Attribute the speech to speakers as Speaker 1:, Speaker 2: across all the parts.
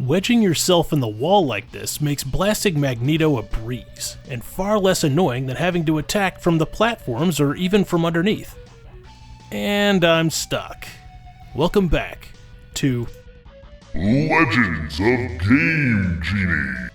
Speaker 1: Wedging yourself in the wall like this makes blasting Magneto a breeze, and far less annoying than having to attack from the platforms or even from underneath. And I'm stuck. Welcome back to
Speaker 2: Legends of Game Genie.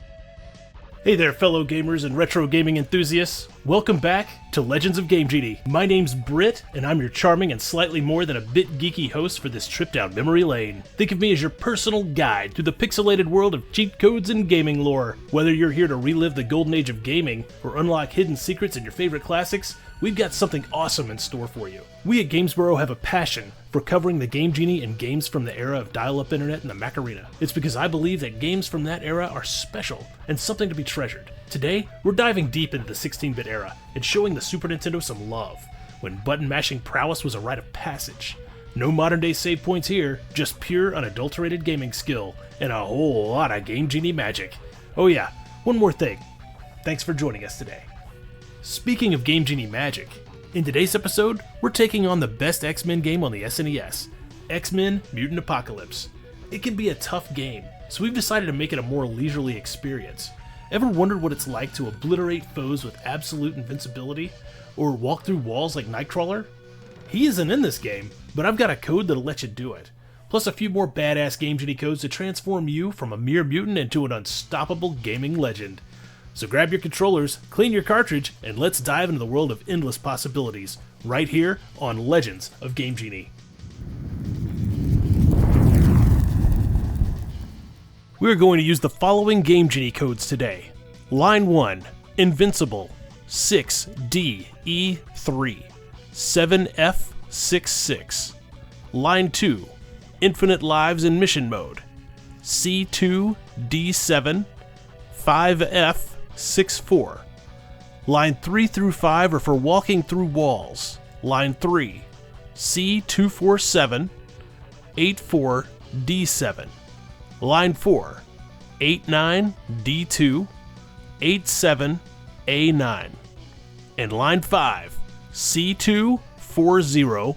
Speaker 1: Hey there, fellow gamers and retro gaming enthusiasts. Welcome back to Legends of Game Genie. My name's Britt, and I'm your charming and slightly more than a bit geeky host for this trip down memory lane. Think of me as your personal guide through the pixelated world of cheat codes and gaming lore. Whether you're here to relive the golden age of gaming or unlock hidden secrets in your favorite classics, we've got something awesome in store for you. We at Gamesboro have a passion for covering the Game Genie and games from the era of dial-up internet and the Macarena. It's because I believe that games from that era are special and something to be treasured. Today, we're diving deep into the 16-bit era and showing the Super Nintendo some love, when button-mashing prowess was a rite of passage. No modern-day save points here, just pure, unadulterated gaming skill, and a whole lot of Game Genie magic. Oh yeah, one more thing. Thanks for joining us today. Speaking of Game Genie magic, in today's episode, we're taking on the best X-Men game on the SNES, X-Men Mutant Apocalypse. It can be a tough game, so we've decided to make it a more leisurely experience. Ever wondered what it's like to obliterate foes with absolute invincibility, or walk through walls like Nightcrawler? He isn't in this game, but I've got a code that'll let you do it, plus a few more badass Game Genie codes to transform you from a mere mutant into an unstoppable gaming legend. So grab your controllers, clean your cartridge, and let's dive into the world of endless possibilities, right here on Legends of Game Genie. We're going to use the following Game Genie codes today. Line 1, Invincible, 6DE3, 7F66. Line 2, Infinite Lives in Mission Mode, C2D7, 5F64. Line 3 through 5 are for walking through walls. Line 3, C247, 84D7. Line 4, 89D2, 87A9. And line 5, C240,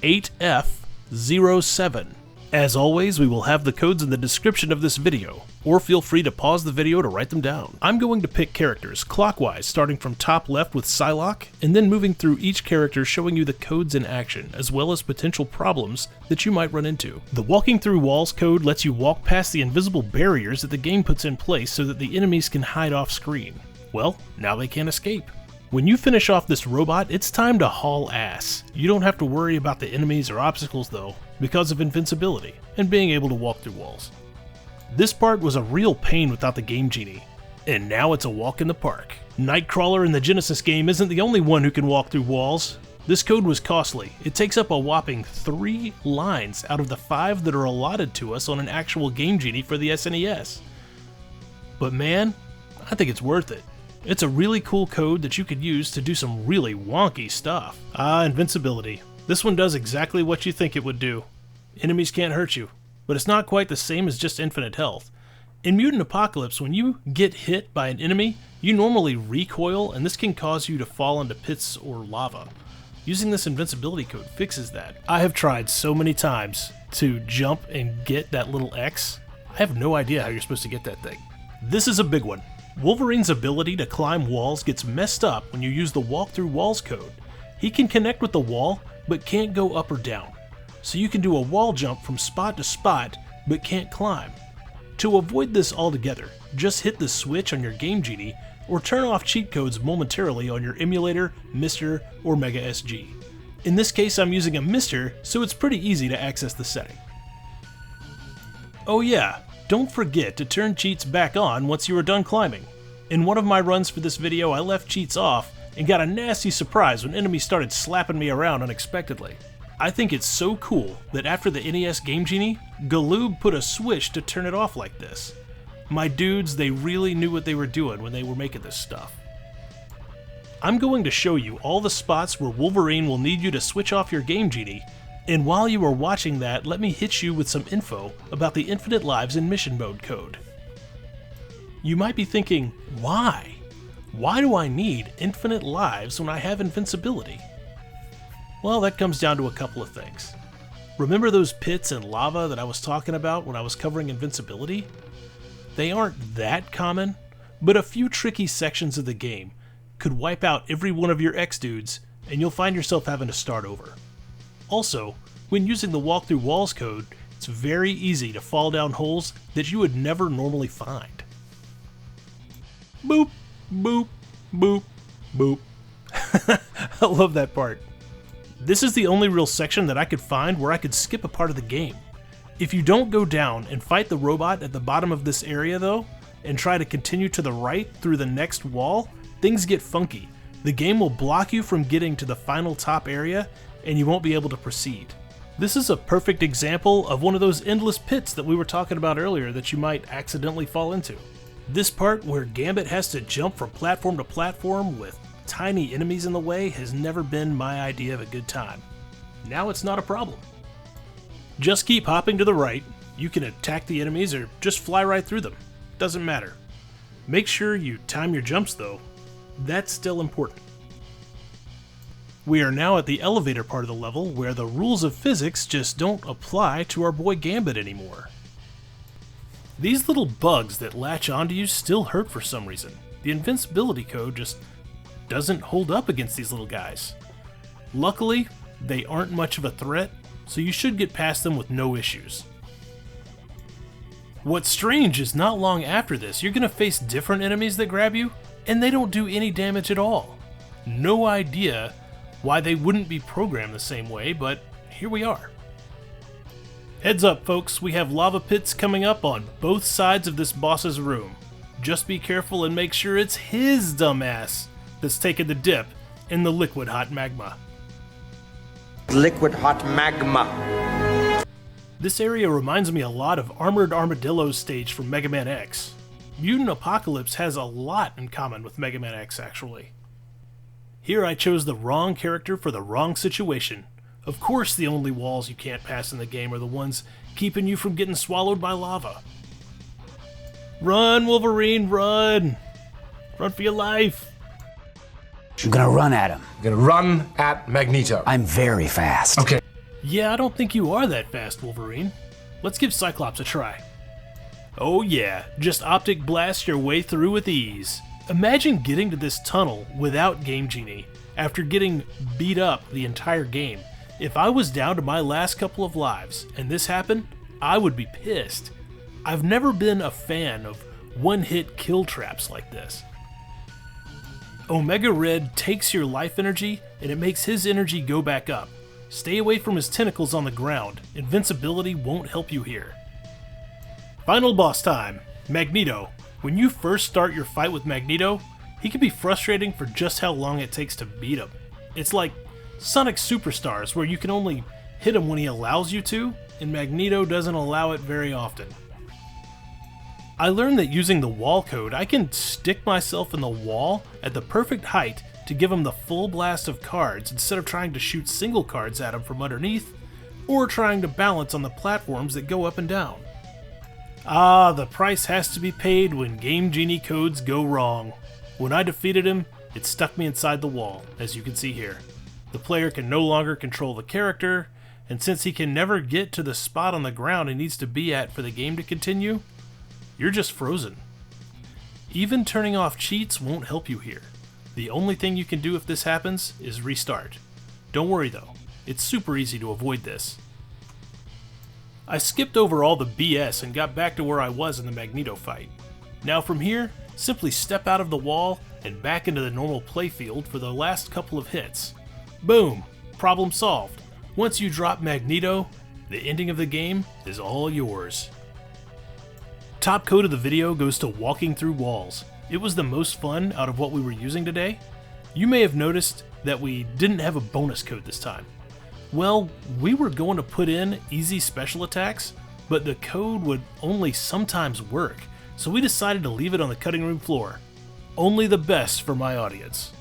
Speaker 1: 8F07. As always, we will have the codes in the description of this video, or feel free to pause the video to write them down. I'm going to pick characters clockwise, starting from top left with Psylocke, and then moving through each character showing you the codes in action, as well as potential problems that you might run into. The walking through walls code lets you walk past the invisible barriers that the game puts in place so that the enemies can hide off screen. Well, now they can't escape. When you finish off this robot, it's time to haul ass. You don't have to worry about the enemies or obstacles though, because of invincibility and being able to walk through walls. This part was a real pain without the Game Genie, and now it's a walk in the park. Nightcrawler in the Genesis game isn't the only one who can walk through walls. This code was costly. It takes up a whopping 3 lines out of the 5 that are allotted to us on an actual Game Genie for the SNES. But man, I think it's worth it. It's a really cool code that you could use to do some really wonky stuff. Invincibility. This one does exactly what you think it would do. Enemies can't hurt you, but it's not quite the same as just infinite health. In Mutant Apocalypse, when you get hit by an enemy, you normally recoil, and this can cause you to fall into pits or lava. Using this invincibility code fixes that. I have tried so many times to jump and get that little X. I have no idea how you're supposed to get that thing. This is a big one. Wolverine's ability to climb walls gets messed up when you use the walk through walls code. He can connect with the wall, but can't go up or down. So you can do a wall jump from spot to spot, but can't climb. To avoid this altogether, just hit the switch on your Game Genie, or turn off cheat codes momentarily on your emulator, MiSTer, or Mega SG. In this case I'm using a MiSTer, so it's pretty easy to access the setting. Oh yeah, don't forget to turn cheats back on once you are done climbing. In one of my runs for this video, I left cheats off and got a nasty surprise when enemies started slapping me around unexpectedly. I think it's so cool that after the NES Game Genie, Galoob put a switch to turn it off like this. My dudes, they really knew what they were doing when they were making this stuff. I'm going to show you all the spots where Wolverine will need you to switch off your Game Genie, and while you are watching that, let me hit you with some info about the Infinite Lives in Mission Mode code. You might be thinking, why? Why do I need infinite lives when I have invincibility? Well, that comes down to a couple of things. Remember those pits and lava that I was talking about when I was covering invincibility? They aren't that common, but a few tricky sections of the game could wipe out every one of your X-dudes, and you'll find yourself having to start over. Also, when using the walk through walls code, it's very easy to fall down holes that you would never normally find. Boop, boop, boop, boop. I love that part. This is the only real section that I could find where I could skip a part of the game. If you don't go down and fight the robot at the bottom of this area though, and try to continue to the right through the next wall, things get funky. The game will block you from getting to the final top area, and you won't be able to proceed. This is a perfect example of one of those endless pits that we were talking about earlier that you might accidentally fall into. This part where Gambit has to jump from platform to platform with tiny enemies in the way has never been my idea of a good time. Now it's not a problem. Just keep hopping to the right. You can attack the enemies or just fly right through them. Doesn't matter. Make sure you time your jumps though. That's still important. We are now at the elevator part of the level where the rules of physics just don't apply to our boy Gambit anymore. These little bugs that latch onto you still hurt for some reason. The invincibility code just doesn't hold up against these little guys. Luckily, they aren't much of a threat, so you should get past them with no issues. What's strange is not long after this, you're going to face different enemies that grab you, and they don't do any damage at all. No idea why they wouldn't be programmed the same way, but here we are. Heads up folks, we have lava pits coming up on both sides of this boss's room. Just be careful and make sure it's his dumbass that's taking the dip in the liquid hot magma.
Speaker 3: Liquid hot magma.
Speaker 1: This area reminds me a lot of Armored Armadillo's stage from Mega Man X. Mutant Apocalypse has a lot in common with Mega Man X actually. Here I chose the wrong character for the wrong situation. Of course the only walls you can't pass in the game are the ones keeping you from getting swallowed by lava. Run, Wolverine, run! Run for your life!
Speaker 4: I'm gonna run at him.
Speaker 5: You're gonna run at Magneto.
Speaker 4: I'm very fast.
Speaker 5: Okay.
Speaker 1: Yeah, I don't think you are that fast, Wolverine. Let's give Cyclops a try. Oh yeah, just optic blast your way through with ease. Imagine getting to this tunnel without Game Genie after getting beat up the entire game. If I was down to my last couple of lives and this happened, I would be pissed. I've never been a fan of one-hit kill traps like this. Omega Red takes your life energy and it makes his energy go back up. Stay away from his tentacles on the ground. Invincibility won't help you here. Final boss time, Magneto. When you first start your fight with Magneto, he can be frustrating for just how long it takes to beat him. It's like Sonic Superstars where you can only hit him when he allows you to, and Magneto doesn't allow it very often. I learned that using the wall code, I can stick myself in the wall at the perfect height to give him the full blast of cards instead of trying to shoot single cards at him from underneath, or trying to balance on the platforms that go up and down. Ah, the price has to be paid when Game Genie codes go wrong. When I defeated him, it stuck me inside the wall, as you can see here. The player can no longer control the character, and since he can never get to the spot on the ground he needs to be at for the game to continue, you're just frozen. Even turning off cheats won't help you here. The only thing you can do if this happens is restart. Don't worry though, it's super easy to avoid this. I skipped over all the BS and got back to where I was in the Magneto fight. Now from here, simply step out of the wall and back into the normal playfield for the last couple of hits. Boom! Problem solved. Once you drop Magneto, the ending of the game is all yours. Top code of the video goes to walking through walls. It was the most fun out of what we were using today. You may have noticed that we didn't have a bonus code this time. Well, we were going to put in easy special attacks, but the code would only sometimes work, so we decided to leave it on the cutting room floor. Only the best for my audience.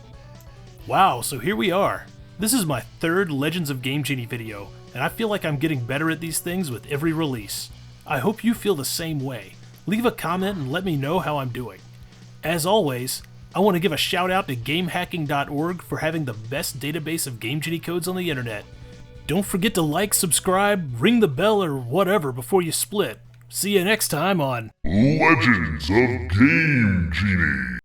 Speaker 1: Wow, so here we are. This is my third Legends of Game Genie video, and I feel like I'm getting better at these things with every release. I hope you feel the same way. Leave a comment and let me know how I'm doing. As always, I want to give a shout out to GameHacking.org for having the best database of Game Genie codes on the internet. don't forget to like, subscribe, ring the bell, or whatever before you split. See you next time on
Speaker 2: Legends of Game Genie.